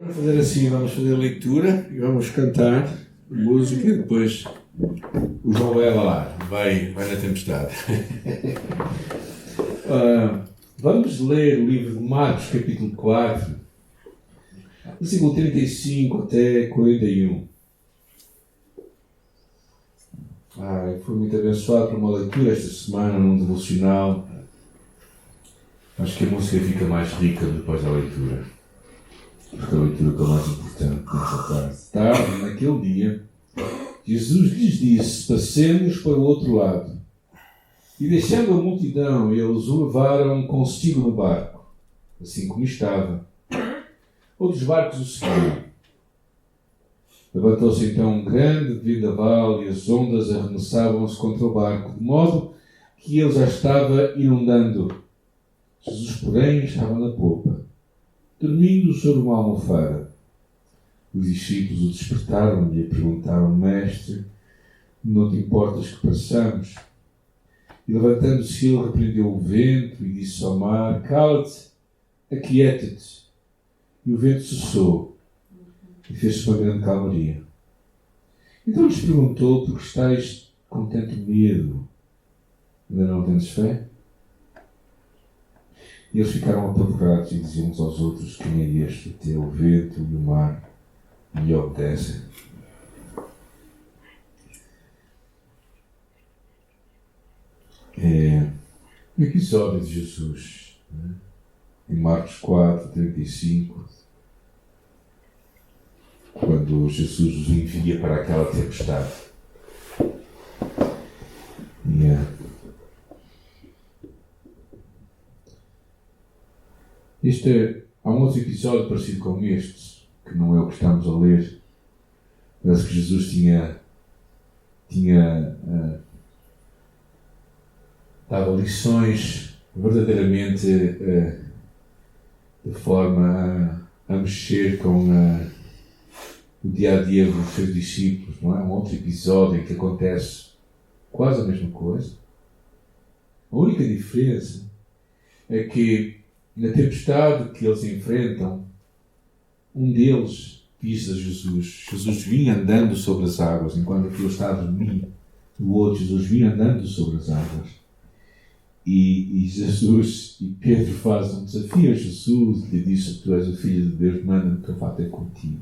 Vamos fazer assim, vamos fazer a leitura e vamos cantar música e depois o João vai lá, vai na tempestade. Vamos ler o livro de Marcos, capítulo 4, versículo 35 até 41. Eu fui muito abençoado por uma leitura esta semana num devocional. Acho que a música fica mais rica depois da leitura. Porque a leitura que é mais importante nessa tarde, naquele dia, Jesus lhes disse: passemos para o outro lado. E deixando a multidão, eles o levaram consigo no barco, assim como estava. Outros barcos o seguiram. Levantou-se então um grande vendaval e as ondas arremessavam-se contra o barco, de modo que ele já estava inundando. Jesus, porém, estava na popa, dormindo sobre uma almofada. Os discípulos o despertaram e lhe perguntaram: Mestre, não te importas que passamos? E levantando-se ele, repreendeu o vento e disse ao mar: Cala-te, aquieta-te. E o vento cessou e fez-se uma grande calmaria. Então lhes perguntou: por que estáis com tanto medo? Ainda não tendes fé? E eles ficaram apavorados e diziam uns aos outros: quem é este que até o vento e o mar lhe obedecem? O episódio de Jesus, em Marcos 4, 35, quando Jesus os envia para aquela tempestade. Há um outro episódio parecido com este, que não é o que estamos a ler, mas que Jesus tinha dado lições verdadeiramente de forma a mexer com o dia-a-dia dos seus discípulos, não é? Um outro episódio em que acontece quase a mesma coisa. A única diferença é que na tempestade que eles enfrentam, um deles diz a Jesus: Jesus vinha andando sobre as águas, enquanto aquilo está a dormir. O outro, Jesus vinha andando sobre as águas. E Jesus, e Pedro faz um desafio a Jesus, e lhe diz: tu és o Filho de Deus, manda-me que eu vá ter contigo.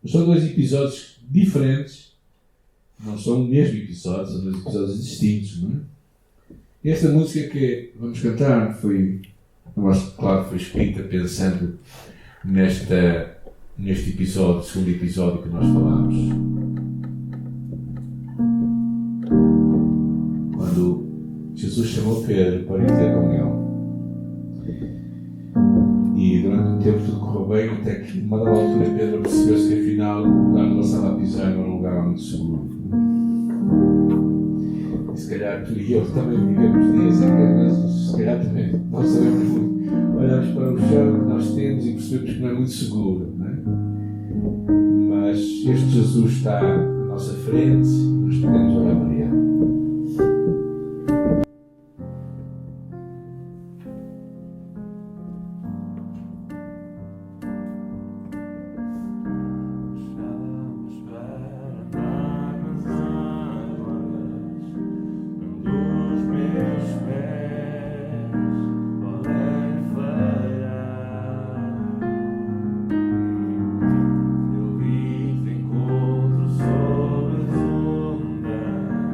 Mas são dois episódios diferentes, não são o mesmo episódio, são dois episódios distintos, não é? E esta música que vamos cantar foi escrita pensando neste episódio, segundo episódio que nós falámos. Quando Jesus chamou Pedro para ir ter com ele. E durante um tempo tudo correu bem, até que numa dada altura Pedro percebeu-se que afinal o lugar onde ele estava a pisar era um lugar muito seguro. E se calhar tu e eu também vivemos dias em que às vezes, se calhar também não sabemos muito, olhamos para o chão que nós temos e percebemos que não é muito seguro, não é? Mas este Jesus está à nossa frente e nós podemos olhar para ele. Eu vi-te encontro sobre as ondas.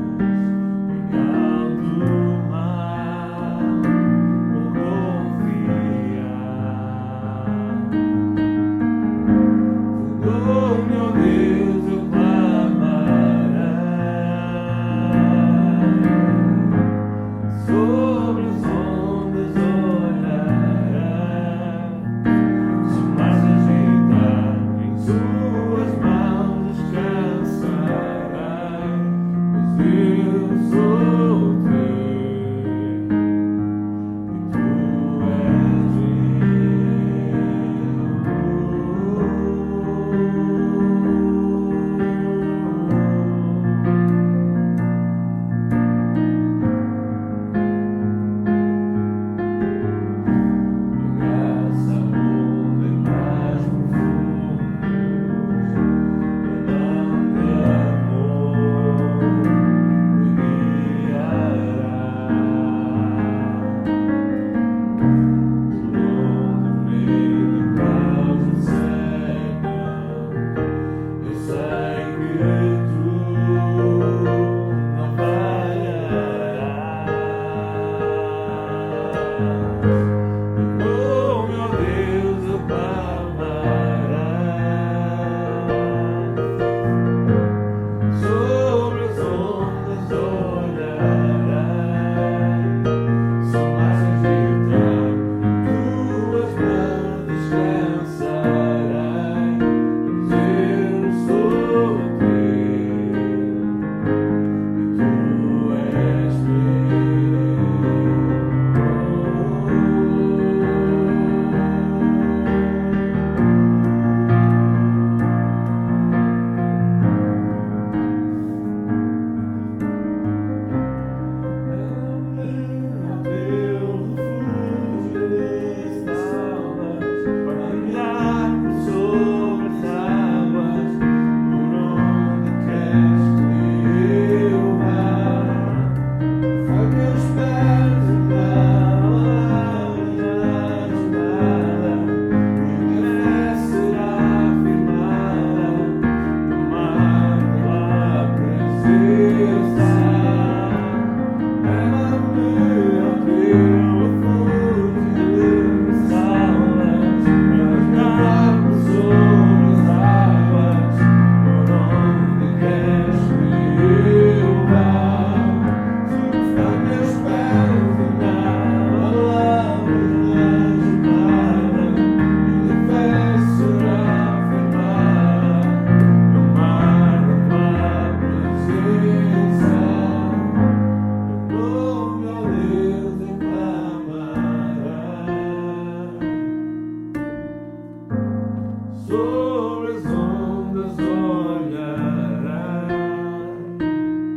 sobre as ondas olhará,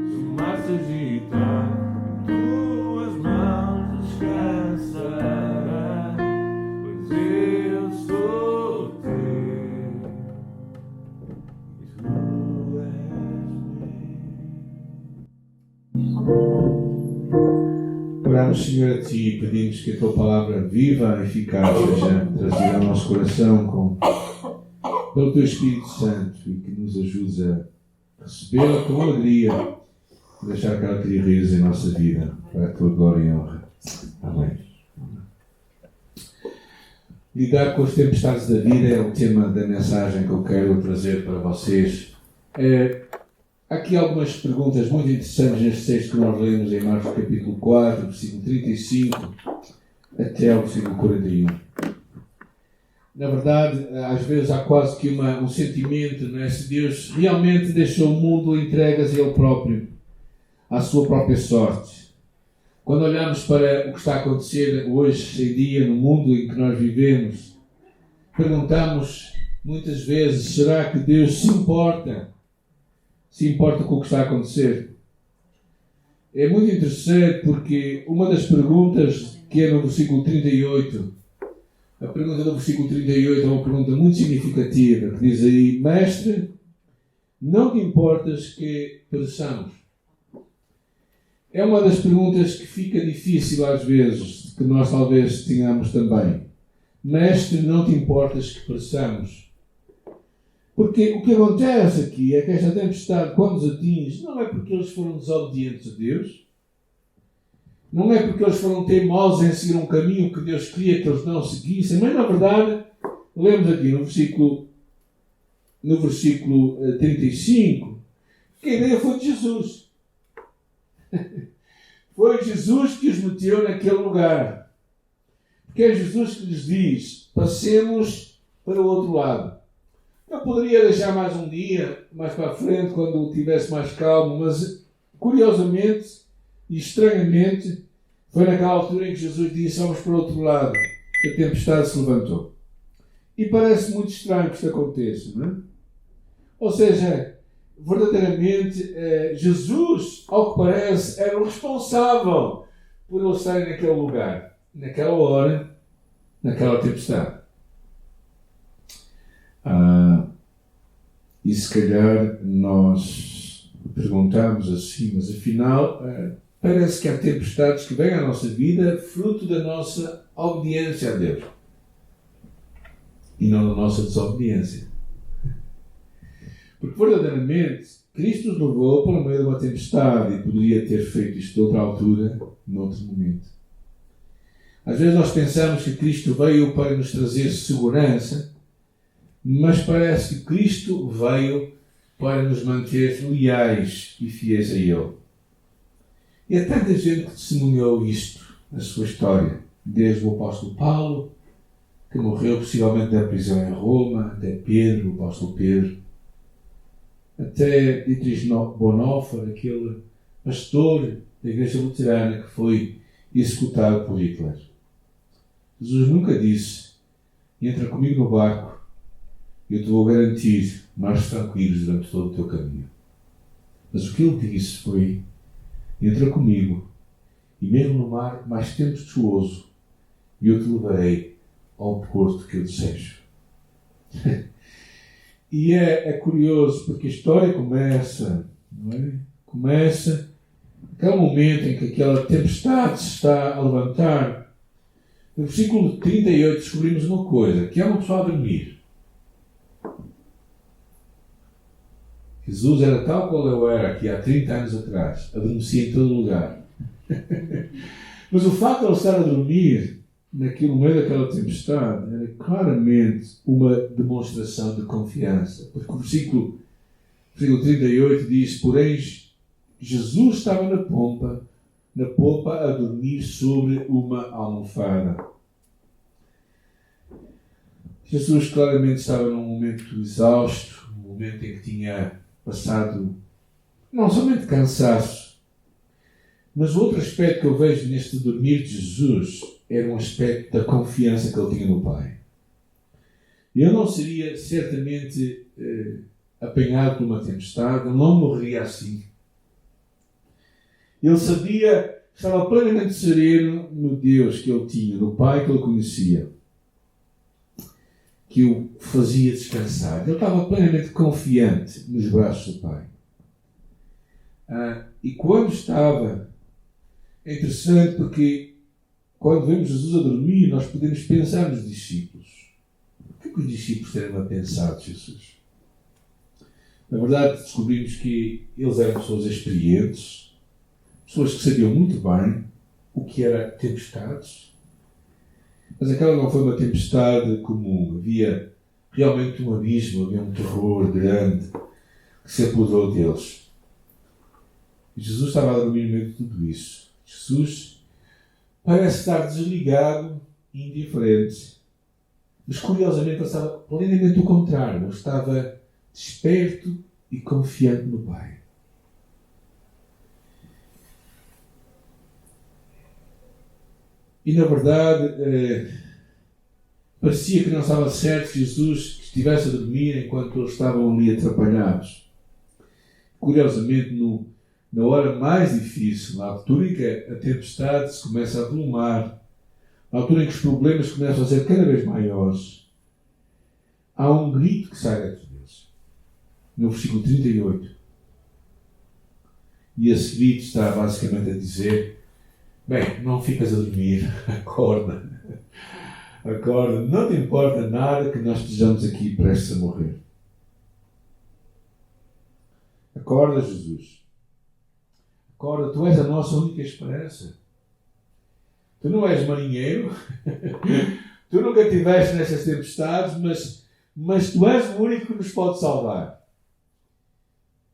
se o mar se agitar, em tuas mãos descansará, pois eu sou teu e tu és meu. Oramos, Senhor, a Ti e pedimos que a Tua palavra viva e eficaz seja trazida ao nosso coração pelo Teu Espírito Santo e que nos ajudes a recebê-la com alegria e deixar que ela crie raízes em nossa vida para a Tua glória e honra. Amém. Lidar com as tempestades da vida é o tema da mensagem que eu quero trazer para vocês. Há aqui algumas perguntas muito interessantes neste texto que nós lemos em Marcos capítulo 4, versículo 35 até o versículo 41. Na verdade, às vezes há quase que um sentimento, não é? Se Deus realmente deixou o mundo entregue a Ele próprio, à sua própria sorte. Quando olhamos para o que está a acontecer hoje em dia no mundo em que nós vivemos, perguntamos muitas vezes, será que Deus se importa com o que está a acontecer? É muito interessante porque uma das perguntas que é no versículo 38, a pergunta do versículo 38 é uma pergunta muito significativa, que diz aí: Mestre, não te importas que pereçamos? É uma das perguntas que fica difícil às vezes, que nós talvez tenhamos também. Mestre, não te importas que pereçamos? Porque o que acontece aqui é que esta tempestade, quando os atinge, não é porque eles foram desobedientes a Deus, não é porque eles foram teimosos em seguir um caminho que Deus queria que eles não seguissem, mas na verdade, lemos aqui no versículo 35, que a ideia foi de Jesus. Foi Jesus que os meteu naquele lugar. Porque é Jesus que lhes diz: passemos para o outro lado. Eu poderia deixar mais um dia, mais para a frente, quando tivesse mais calmo, mas curiosamente e estranhamente foi naquela altura em que Jesus disse: vamos para o outro lado, que a tempestade se levantou. E parece muito estranho que isto aconteça, não é? Ou seja, verdadeiramente Jesus, ao que parece, era o responsável por eles estarem naquele lugar, naquela hora, naquela tempestade. E se calhar nós perguntamos assim, mas afinal parece que há tempestades que vêm à nossa vida fruto da nossa obediência a Deus e não da nossa desobediência. Porque verdadeiramente Cristo nos levou para o meio de uma tempestade e poderia ter feito isto de outra altura, noutro momento. Às vezes nós pensamos que Cristo veio para nos trazer segurança, mas parece que Cristo veio para nos manter leais e fiéis a Ele. E há tanta gente que testemunhou isto na sua história, desde o apóstolo Paulo, que morreu possivelmente na prisão em Roma, até Pedro, o apóstolo Pedro, até Dietrich Bonhoeffer, aquele pastor da Igreja Luterana que foi executado por Hitler. Jesus nunca disse: entra comigo no barco, eu te vou garantir mares tranquilos durante todo o teu caminho. Mas o que ele disse foi: entra comigo, e mesmo no mar mais tempestuoso, eu te levarei ao porto que eu desejo. E é curioso, porque a história começa, não é? Começa aquele momento em que aquela tempestade se está a levantar. No versículo 38 descobrimos uma coisa, que é uma pessoa a dormir. Jesus era tal qual eu era aqui há 30 anos atrás, adormecia em todo lugar. Mas o facto de ele estar a dormir no meio daquela tempestade era claramente uma demonstração de confiança. Porque o versículo 38 diz: porém, Jesus estava na popa a dormir sobre uma almofada. Jesus claramente estava num momento exausto, um momento em que tinha passado não somente cansaço, mas o outro aspecto que eu vejo neste dormir de Jesus era um aspecto da confiança que ele tinha no Pai. Ele não seria certamente apanhado por uma tempestade, ele não morreria assim. Ele sabia, estava plenamente sereno no Deus que ele tinha, no Pai que ele conhecia, que o fazia descansar. Ele estava plenamente confiante nos braços do Pai. E quando estava... É interessante porque quando vemos Jesus a dormir, nós podemos pensar nos discípulos. O que os discípulos eram a pensar de Jesus? Na verdade, descobrimos que eles eram pessoas experientes, pessoas que sabiam muito bem o que era tempestades. Mas aquela não foi uma tempestade comum. Havia realmente um abismo, havia um terror grande que se apoderou deles. E Jesus estava a dormir no meio de tudo isso. Jesus parece estar desligado e indiferente. Mas curiosamente ele estava plenamente o contrário. Ele estava desperto e confiante no Pai. E na verdade, parecia que não estava certo que Jesus estivesse a dormir enquanto eles estavam ali atrapalhados. Curiosamente, na hora mais difícil, na altura em que a tempestade se começa a volumar, na altura em que os problemas começam a ser cada vez maiores, há um grito que sai dentro deles. No versículo 38. E esse grito está basicamente a dizer: bem, não ficas a dormir, acorda. Acorda, não te importa nada que nós estejamos aqui prestes a morrer. Acorda, Jesus. Acorda, tu és a nossa única esperança. Tu não és marinheiro, tu nunca estiveste nessas tempestades, mas tu és o único que nos pode salvar.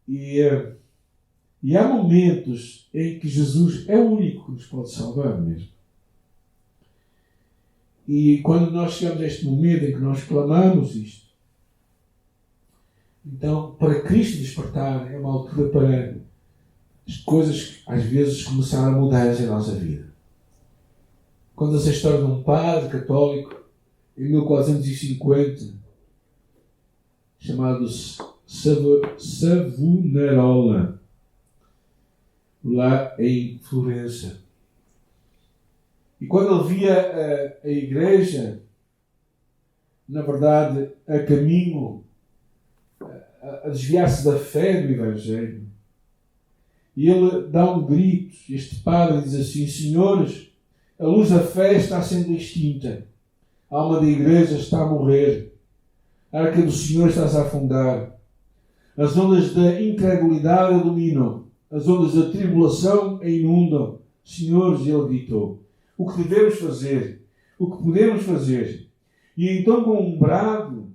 E há momentos em que Jesus é o único que nos pode salvar mesmo. E quando nós chegamos a este momento em que nós clamamos isto, então, para Cristo despertar, é uma altura para as coisas, às vezes, começaram a mudar em nossa vida. Quando essa história de um padre católico, em 1450, chamado Savonarola, lá em Florença. E quando ele via a igreja, na verdade, a caminho, a desviar-se da fé do Evangelho, e ele dá um grito, este padre diz assim: senhores, a luz da fé está sendo extinta, a alma da igreja está a morrer, a arca do Senhor está-se a afundar, as ondas da incredulidade a dominam, as ondas da tribulação a inundam. Senhores, ele gritou, o que devemos fazer? O que podemos fazer? E então, com um brado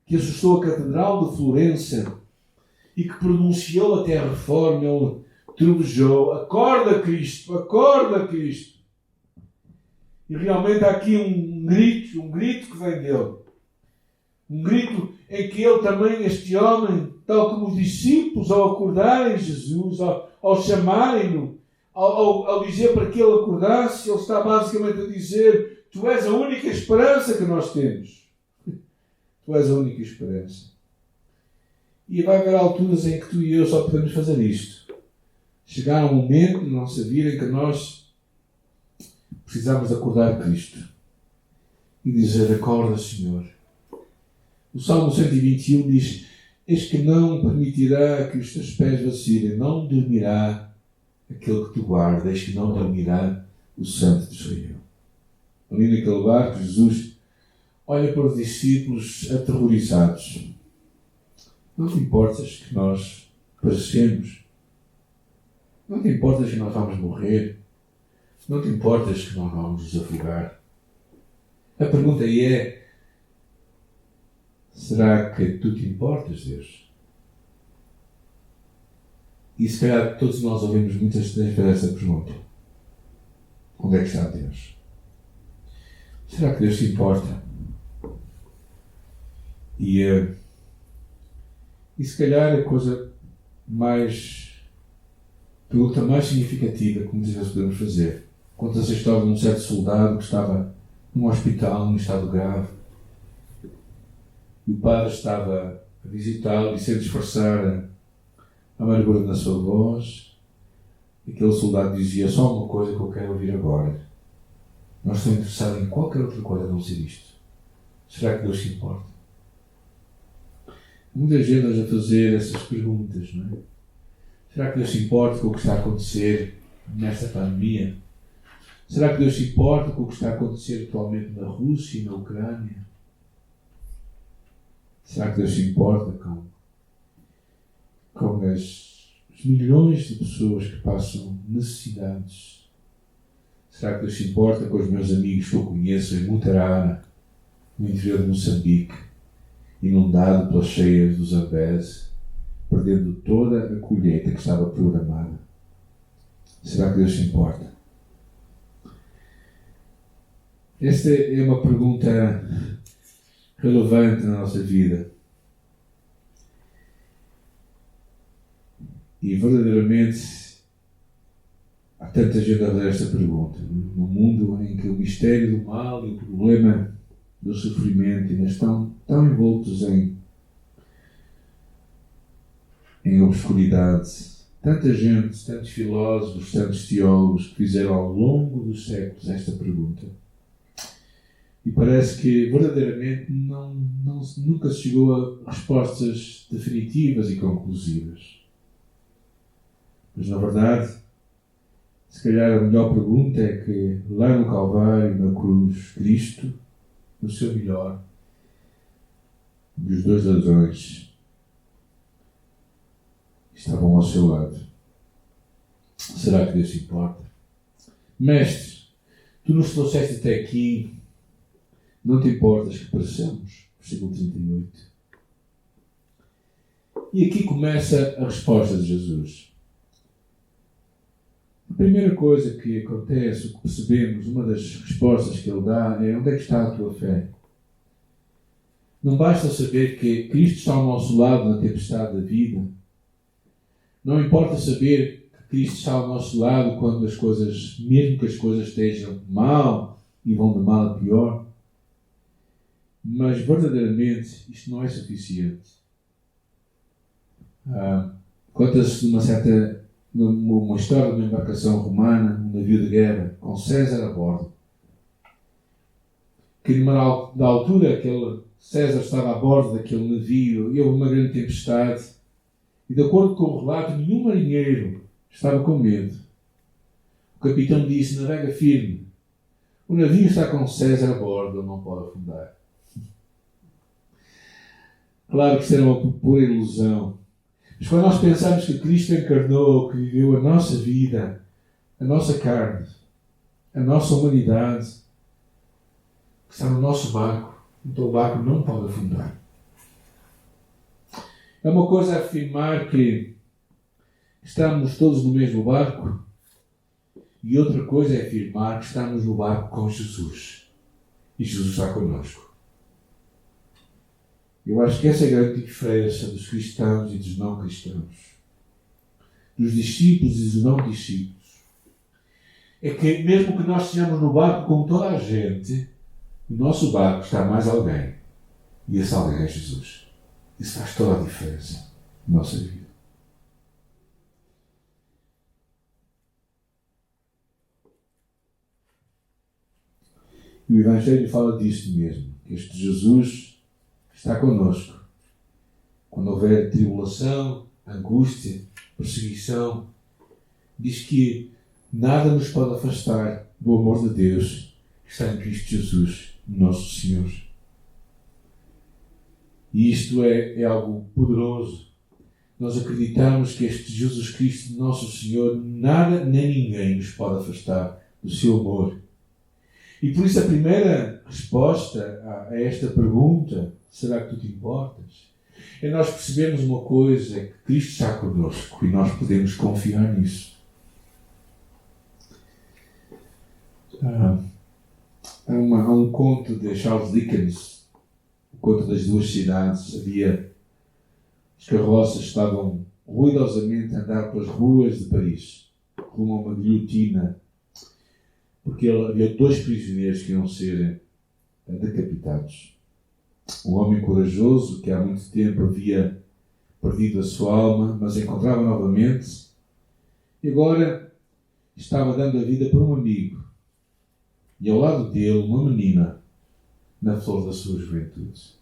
que assustou a Catedral de Florença e que pronunciou até a Reforma, ele trovejou: acorda, Cristo! Acorda, Cristo! E realmente há aqui um grito que vem dele. Um grito em que ele também, este homem, tal como os discípulos, ao acordarem Jesus, ao chamarem-no, ao dizer para que ele acordasse, ele está basicamente a dizer: tu és a única esperança que nós temos. Tu és a única esperança. E vai haver alturas em que tu e eu só podemos fazer isto. Chegar a um momento na nossa vida em que nós precisamos acordar Cristo e dizer: acorda, Senhor. O Salmo 121 diz: eis que não permitirá que os teus pés vacilem, não dormirá aquele que te guarda, eis que não dormirá o Santo de Israel. Ali naquele lugar, Jesus olha para os discípulos aterrorizados. Não te importas que nós perecemos? Não te importas que nós vamos morrer? Não te importas que nós vamos nos afogar? A pergunta aí é: será que tu te importas, Deus? E se calhar todos nós ouvimos muitas vezes essa pergunta: onde é que está Deus? Será que Deus se importa? E se calhar a pergunta mais significativa que muitas vezes podemos fazer, conta-se a história de um certo soldado que estava num hospital, num estado grave. E o padre estava a visitá-lo e, sem disfarçar a amargura na sua voz, aquele soldado dizia: só uma coisa que eu quero ouvir agora. Não estou interessado em qualquer outra coisa a não ser isto. Será que Deus se importa? Muita gente anda a fazer essas perguntas, não é? Será que Deus se importa com o que está a acontecer nesta pandemia? Será que Deus se importa com o que está a acontecer atualmente na Rússia e na Ucrânia? Será que Deus se importa com os milhões de pessoas que passam necessidades? Será que Deus se importa com os meus amigos que eu conheço em Mutarara, no interior de Moçambique, inundado pelas cheias do Zambeze, perdendo toda a colheita que estava programada? Será que Deus se importa? Esta é uma pergunta relevante na nossa vida. E verdadeiramente há tanta gente a fazer esta pergunta. Num mundo em que o mistério do mal e o problema do sofrimento ainda estão tão envoltos em obscuridade. Tanta gente, tantos filósofos, tantos teólogos que fizeram ao longo dos séculos esta pergunta. E parece que verdadeiramente nunca se chegou a respostas definitivas e conclusivas. Mas na verdade, se calhar a melhor pergunta é que lá no Calvário, na cruz, Cristo, no seu melhor, e os dois ladrões estavam ao seu lado. Será que Deus se importa? Mestre, tu nos trouxeste até aqui, não te importas que pereçamos? Versículo 38. E aqui começa a resposta de Jesus. A primeira coisa que acontece, o que percebemos, uma das respostas que ele dá é: onde é que está a tua fé? Não basta saber que Cristo está ao nosso lado na tempestade da vida. Não importa saber que Cristo está ao nosso lado quando as coisas, mesmo que as coisas estejam mal e vão de mal a pior. Mas verdadeiramente isto não é suficiente. Conta-se uma história de uma embarcação romana, um navio de guerra, com César a bordo. Que da altura que César estava a bordo daquele navio, e houve uma grande tempestade, e de acordo com o relato, nenhum marinheiro estava com medo. O capitão disse: navega firme. O navio está com César a bordo, ele não pode afundar. Claro que isto era uma pura ilusão. Mas quando nós pensamos que Cristo encarnou, que viveu a nossa vida, a nossa carne, a nossa humanidade, que está no nosso barco, então o barco não pode afundar. É uma coisa afirmar que estamos todos no mesmo barco, e outra coisa é afirmar que estamos no barco com Jesus. E Jesus está connosco. Eu acho que essa é a grande diferença dos cristãos e dos não cristãos. Dos discípulos e dos não discípulos. É que mesmo que nós estejamos no barco com toda a gente, no nosso barco está mais alguém. E esse alguém é Jesus. Isso faz toda a diferença na nossa vida. E o Evangelho fala disto mesmo. Que este Jesus está connosco. Quando houver tribulação, angústia, perseguição, diz que nada nos pode afastar do amor de Deus que está em Cristo Jesus, nosso Senhor. E isto é algo poderoso. Nós acreditamos que este Jesus Cristo, nosso Senhor, nada nem ninguém nos pode afastar do seu amor. E por isso a primeira resposta a esta pergunta, será que tu te importas? É nós percebermos uma coisa, é que Cristo está connosco e nós podemos confiar nisso. Há um conto de Charles Dickens, o conto das duas cidades. As carroças estavam ruidosamente a andar pelas ruas de Paris, rumo a uma guilhotina, porque havia dois prisioneiros que iam ser decapitados. Um homem corajoso que há muito tempo havia perdido a sua alma, mas encontrava novamente, e agora estava dando a vida por um amigo. E ao lado dele, uma menina, na flor da sua juventude.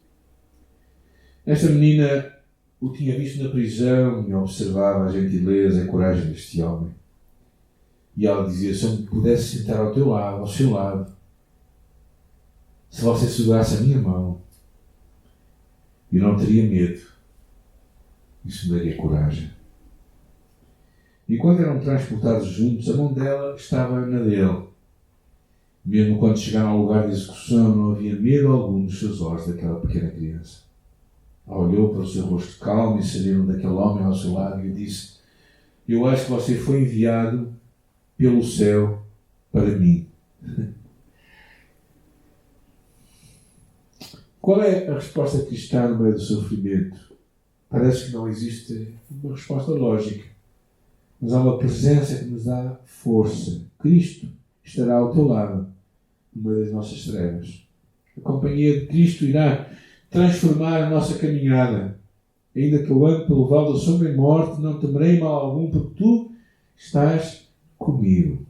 Esta menina o tinha visto na prisão e observava a gentileza e a coragem deste homem. E ela dizia: se eu me pudesse sentar ao teu lado, ao seu lado, se você segurasse a minha mão, eu não teria medo. Isso me daria coragem. E quando eram transportados juntos, a mão dela estava na dele. Mesmo quando chegaram ao lugar de execução, não havia medo algum nos seus olhos daquela pequena criança. Ela olhou para o seu rosto calmo e sereno daquele homem ao seu lado e lhe disse: eu acho que você foi enviado pelo céu para mim. Qual é a resposta cristã no meio do sofrimento? Parece que não existe uma resposta lógica, mas há uma presença que nos dá força. Cristo estará ao teu lado no meio das nossas trevas. A companhia de Cristo irá transformar a nossa caminhada. Ainda que eu ande pelo vale da sombra e morte, não temerei mal algum, porque tu estás comigo.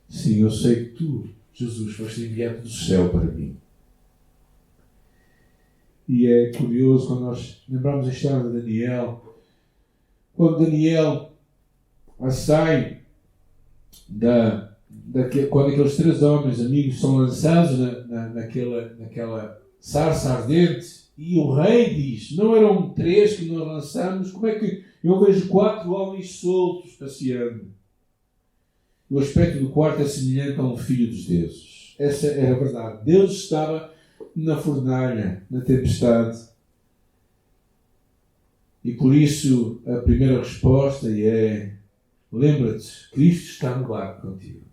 Sim, eu sei que tu, Jesus, foste enviado do céu para mim. E é curioso quando nós lembramos a história de Daniel. Quando Daniel sai quando aqueles 3 homens amigos são lançados naquela sarça ardente, e o rei diz: não eram 3 que nós lançamos? Como é que eu vejo 4 homens soltos passeando? O aspecto do quarto é semelhante a um filho dos deuses. Essa era a verdade. Deus estava na fornalha, na tempestade. E por isso a primeira resposta é: lembra-te, Cristo está no barco contigo.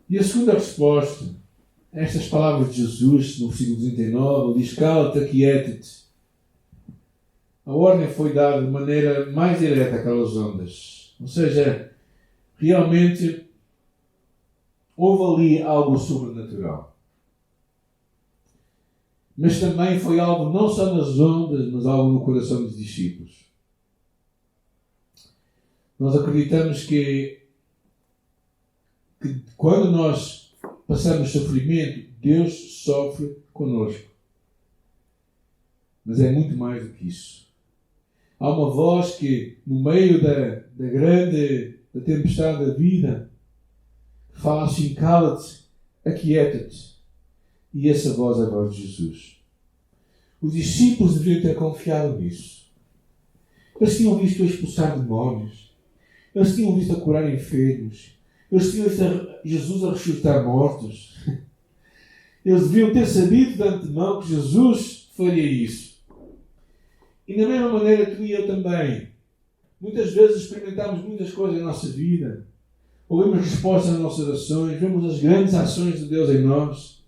E a segunda resposta, estas palavras de Jesus, no versículo 39, ele diz: cala-te, aquieta-te. A ordem foi dada de maneira mais direta àquelas ondas. Ou seja, realmente houve ali algo sobrenatural. Mas também foi algo não só nas ondas, mas algo no coração dos discípulos. Nós acreditamos que quando nós passamos sofrimento, Deus sofre connosco. Mas é muito mais do que isso. Há uma voz que, no meio da tempestade da vida, fala assim: cala-te, aquieta-te. E essa voz é a voz de Jesus. Os discípulos deveriam ter confiado nisso. Eles tinham visto expulsar demónios. Eles tinham visto a curar enfermos. Eles tinham visto Jesus a ressuscitar mortos. Eles deviam ter sabido de antemão que Jesus faria isso. E da mesma maneira tu e eu também. Muitas vezes experimentamos muitas coisas na nossa vida. Ouvimos respostas às nossas orações. Vemos as grandes ações de Deus em nós.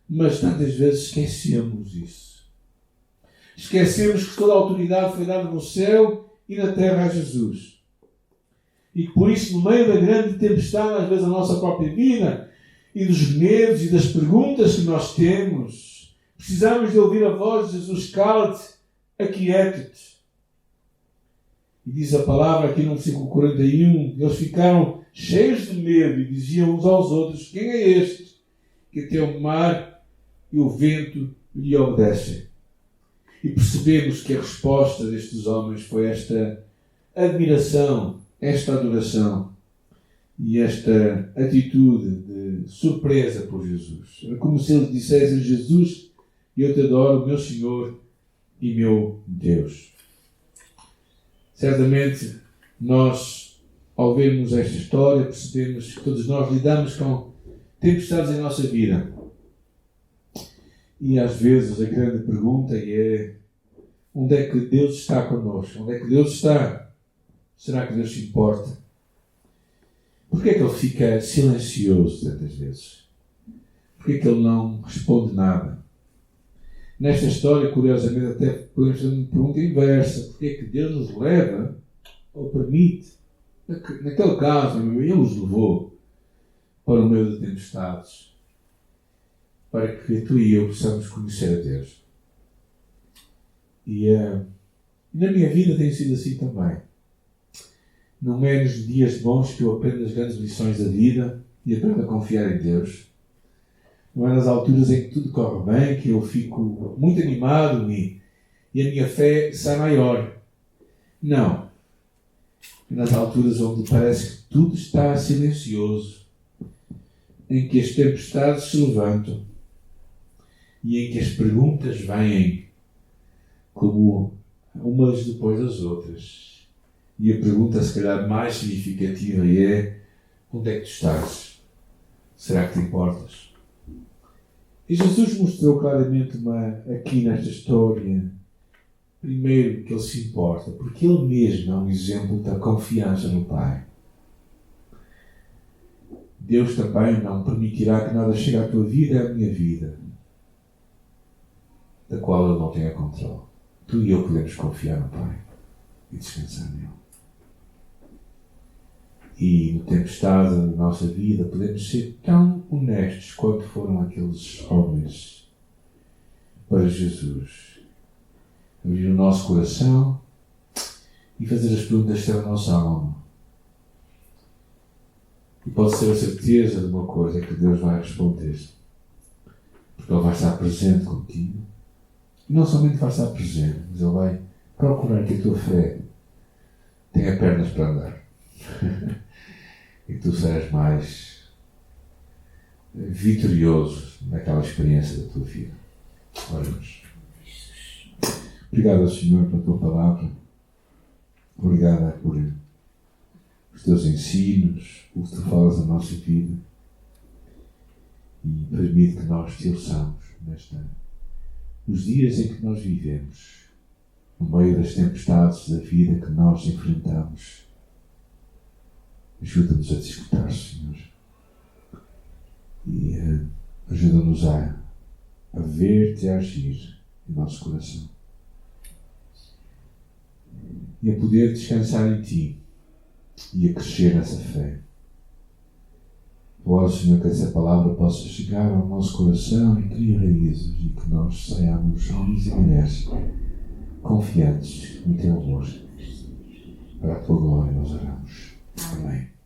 Mas tantas vezes esquecemos isso. Esquecemos que toda a autoridade foi dada no céu e na terra a Jesus. E que por isso, no meio da grande tempestade, às vezes, da nossa própria vida, e dos medos e das perguntas que nós temos, precisamos de ouvir a voz de Jesus: cala-te, aquieta-te. E diz a palavra aqui no versículo 41, eles ficaram cheios de medo e diziam uns aos outros: quem é este que até o mar e o vento lhe obedecem? E percebemos que a resposta destes homens foi esta admiração, esta adoração e esta atitude de surpresa por Jesus. Era como se eles dissessem: Jesus, eu te adoro, meu Senhor e meu Deus. Certamente nós, ao vermos esta história, percebemos que todos nós lidamos com tempestades em nossa vida. E às vezes a grande pergunta é: onde é que Deus está connosco? Onde é que Deus está? Será que Deus se importa? Porquê é que Ele fica silencioso tantas vezes? Porquê é que Ele não responde nada? Nesta história, curiosamente, até podemos fazer uma pergunta inversa. Porquê é que Deus nos leva ou permite? Naquele caso, Ele os levou. para o meio de tempestades, para que tu e eu possamos conhecer a Deus. E na minha vida tem sido assim também. Não é nos dias bons que eu aprendo as grandes lições da vida e aprendo a confiar em Deus. Não é nas alturas em que tudo corre bem que eu fico muito animado e a minha fé sai maior. Não. É nas alturas onde parece que tudo está silencioso, em que as tempestades se levantam e em que as perguntas vêm como umas depois das outras. E a pergunta, se calhar, mais significativa é: onde é que tu estás? Será que te importas? E Jesus mostrou claramente aqui nesta história, primeiro, que Ele se importa, porque Ele mesmo é um exemplo da confiança no Pai. Deus também não permitirá que nada chegue à tua vida e à minha vida, da qual Ele não tenha controle. Tu e eu podemos confiar no Pai e descansar nele. E no tempestade da nossa vida podemos ser tão honestos quanto foram aqueles homens para Jesus. Abrir o nosso coração e fazer as perguntas da nossa alma. E pode ser a certeza de uma coisa, é que Deus vai responder. Porque Ele vai estar presente contigo. E não somente vai estar presente, mas Ele vai procurar que a tua fé tenha pernas para andar. E que tu sejas mais vitorioso naquela experiência da tua vida. Oremos. Obrigado, Senhor, pela tua palavra. Obrigado por os teus ensinos, o que tu falas da nossa vida. E permite que nós te ouçamos nos dias em que nós vivemos, no meio das tempestades da vida que nós enfrentamos. Ajuda-nos a te escutar, Senhor. E ajuda-nos a ver-te agir em nosso coração. E a poder descansar em Ti e a crescer nessa fé. Oro, Senhor, que essa palavra possa chegar ao nosso coração e criar raízes e que nós saiamos homens e mulheres confiantes no Teu amor. Para a Tua glória nós oramos. Amém.